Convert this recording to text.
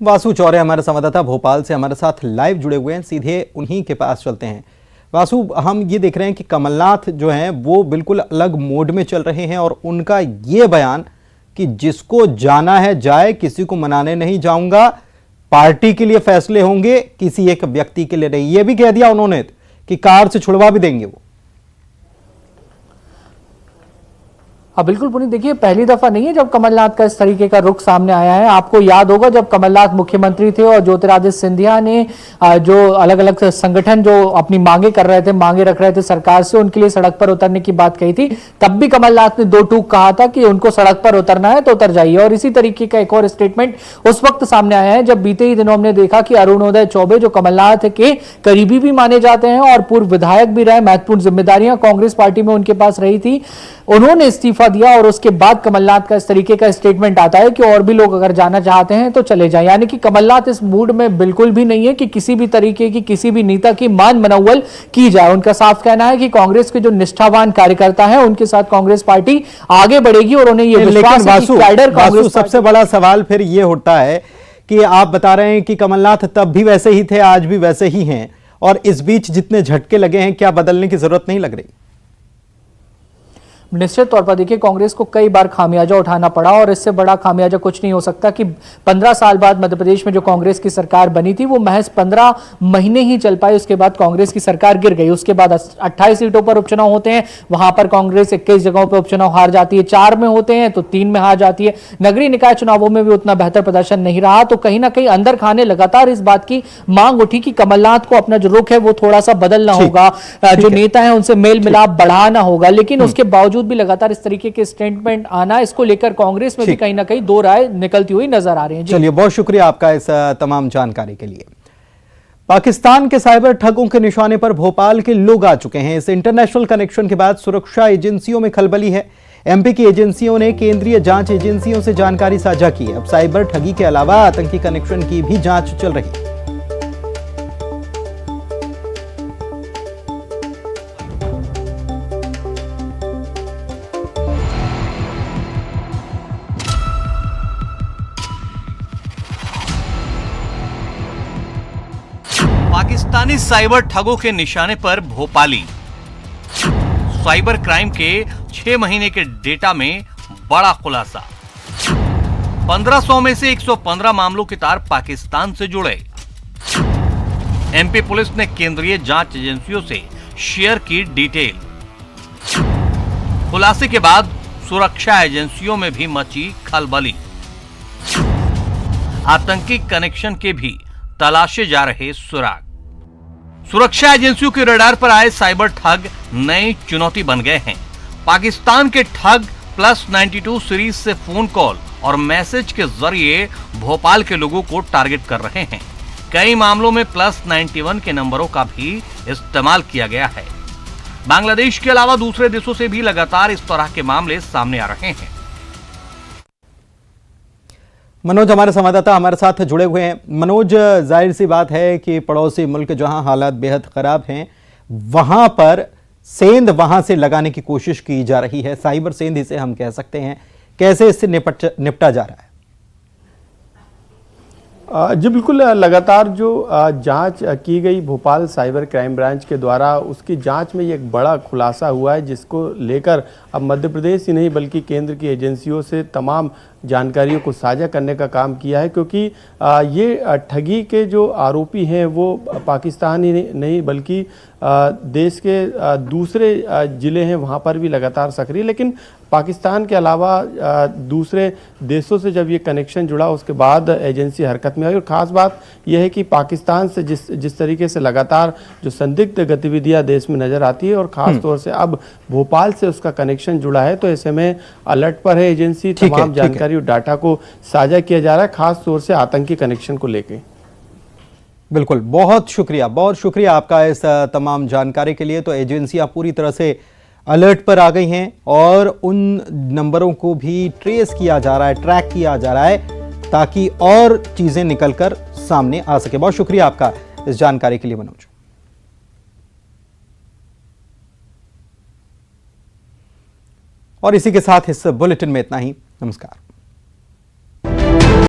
वासु चौरे हमारे संवाददाता भोपाल से हमारे साथ लाइव जुड़े हुए हैं, सीधे उन्हीं के पास चलते हैं। वासु, हम ये देख रहे हैं कि कमलनाथ जो हैं वो बिल्कुल अलग मोड में चल रहे हैं और उनका ये बयान कि जिसको जाना है जाए, किसी को मनाने नहीं जाऊंगा, पार्टी के लिए फैसले होंगे, किसी एक व्यक्ति के लिए नहीं। ये भी कह दिया उन्होंने कि कार से छुड़वा भी देंगे वो। हाँ बिल्कुल पुनीत, देखिए पहली दफा नहीं है जब कमलनाथ का इस तरीके का रुख सामने आया है। आपको याद होगा जब कमलनाथ मुख्यमंत्री थे और ज्योतिरादित्य सिंधिया ने जो अलग अलग संगठन जो अपनी मांगे कर रहे थे, मांगे रख रहे थे सरकार से, उनके लिए सड़क पर उतरने की बात कही थी, तब भी कमलनाथ ने दो टूक कहा था कि उनको सड़क पर उतरना है तो उतर जाइए। और इसी तरीके का एक और स्टेटमेंट उस वक्त सामने आया है जब बीते ही दिनों हमने देखा कि अरुणोदय चौबे, जो कमलनाथ के करीबी भी माने जाते हैं और पूर्व विधायक भी रहे, महत्वपूर्ण जिम्मेदारियां कांग्रेस पार्टी में उनके पास रही थी, उन्होंने इस्तीफा दिया। और उसके बाद कमलनाथ का इस तरीके का स्टेटमेंट आता है कि और भी लोग अगर जाना चाहते हैं तो चले जाएं। यानी कि कमलनाथ इस मूड में बिल्कुल भी नहीं है कि किसी भी तरीके की किसी भी नेता की मान मनौवल की जाए। उनका साफ कहना है कि कांग्रेस के जो निष्ठावान कार्यकर्ता हैं उनके साथ कांग्रेस पार्टी आगे बढ़ेगी और उन्हें यह विश्वास है कि कैडर कांग्रेस। सबसे बड़ा सवाल फिर यह उठता है कि आप बता रहे हैं कि कमलनाथ तब भी वैसे ही थे, आज भी वैसे ही हैं, और इस बीच जितने झटके लगे हैं, क्या बदलने की जरूरत नहीं लग रही? निश्चित तौर पर देखिए कांग्रेस को कई बार खामियाजा उठाना पड़ा और इससे बड़ा खामियाजा कुछ नहीं हो सकता कि 15 साल बाद मध्य प्रदेश में जो कांग्रेस की सरकार बनी थी वो महज 15 महीने ही चल पाई। उसके बाद कांग्रेस की सरकार गिर गई। उसके बाद 28 सीटों पर उपचुनाव होते हैं, वहां पर कांग्रेस 21 जगहों पर उपचुनाव हार जाती है, 4 में होते हैं तो 3 में हार जाती है। नगरीय निकाय चुनावों में भी उतना बेहतर प्रदर्शन नहीं रहा। तो कहीं ना कहीं अंदर खाने लगातार इस बात की मांग उठी कि कमलनाथ को अपना जो रुख है वो थोड़ा सा बदलना होगा, जो नेता है उनसे मेल मिलाप बढ़ाना होगा। लेकिन उसके बावजूद भी लगातार इस तरीके के स्टेटमेंट आना, इसको लेकर कांग्रेस में भी कहीं ना कहीं दो राय निकलती हुई नजर आ रही हैं। चलिए, बहुत शुक्रिया आपका इस तमाम जानकारी के लिए। पाकिस्तान के साइबर ठगों के निशाने पर भोपाल के लोग आ चुके हैं। इस इंटरनेशनल कनेक्शन के बाद सुरक्षा एजेंसियों में खलबली है। एमपी की एजेंसियों ने केंद्रीय जांच एजेंसियों से जानकारी साझा की है। अब साइबर ठगी के अलावा आतंकी कनेक्शन की भी जांच चल रही है। पाकिस्तानी साइबर ठगों के निशाने पर भोपाली। साइबर क्राइम के 6 महीने के डेटा में बड़ा खुलासा। 1500 में से 115 मामलों के तार पाकिस्तान से जुड़े। एमपी पुलिस ने केंद्रीय जांच एजेंसियों से शेयर की डिटेल। खुलासे के बाद सुरक्षा एजेंसियों में भी मची खलबली। आतंकी कनेक्शन के भी तलाशे जा रहे सुराग। सुरक्षा एजेंसियों के रडार पर आए साइबर ठग नई चुनौती बन गए हैं। पाकिस्तान के ठग +92 सीरीज से फोन कॉल और मैसेज के जरिए भोपाल के लोगों को टारगेट कर रहे हैं। कई मामलों में +91 के नंबरों का भी इस्तेमाल किया गया है। बांग्लादेश के अलावा दूसरे देशों से भी लगातार इस तरह के मामले सामने आ रहे हैं। मनोज हमारे संवाददाता हमारे साथ जुड़े हुए हैं। मनोज, जाहिर सी बात है कि पड़ोसी मुल्क जहां हालात बेहद खराब हैं, वहां पर सेंध वहां से लगाने की कोशिश की जा रही है। साइबर सेंध इसे हम कह सकते हैं। कैसे इससे निपटा जा रहा है? जी बिल्कुल, लगातार जो जांच की गई भोपाल साइबर क्राइम ब्रांच के द्वारा, उसकी जांच में ये एक बड़ा खुलासा हुआ है, जिसको लेकर अब मध्य प्रदेश ही नहीं बल्कि केंद्र की एजेंसियों से तमाम जानकारियों को साझा करने का काम किया है। क्योंकि ये ठगी के जो आरोपी हैं वो पाकिस्तान ही नहीं बल्कि देश के दूसरे ज़िले हैं, वहाँ पर भी लगातार सक्रिय। लेकिन पाकिस्तान के अलावा दूसरे देशों से जब ये कनेक्शन जुड़ा उसके बाद एजेंसी हरकत में आई। और ख़ास बात यह है कि पाकिस्तान से जिस तरीके से लगातार जो संदिग्ध गतिविधियां देश में नज़र आती है, और ख़ास तौर से अब भोपाल से उसका कनेक्शन जुड़ा है, तो ऐसे में अलर्ट पर है एजेंसी। तमाम जानकारी और डाटा को साझा किया जा रहा है, खास तौर से आतंकी कनेक्शन को लेकर। बिल्कुल, बहुत शुक्रिया आपका इस तमाम जानकारी के लिए। तो एजेंसियां पूरी तरह से अलर्ट पर आ गई हैं और उन नंबरों को भी ट्रेस किया जा रहा है, ट्रैक किया जा रहा है, ताकि और चीजें निकलकर सामने आ सके। बहुत शुक्रिया आपका इस जानकारी के लिए मनोज। और इसी के साथ इस बुलेटिन में इतना ही। नमस्कार।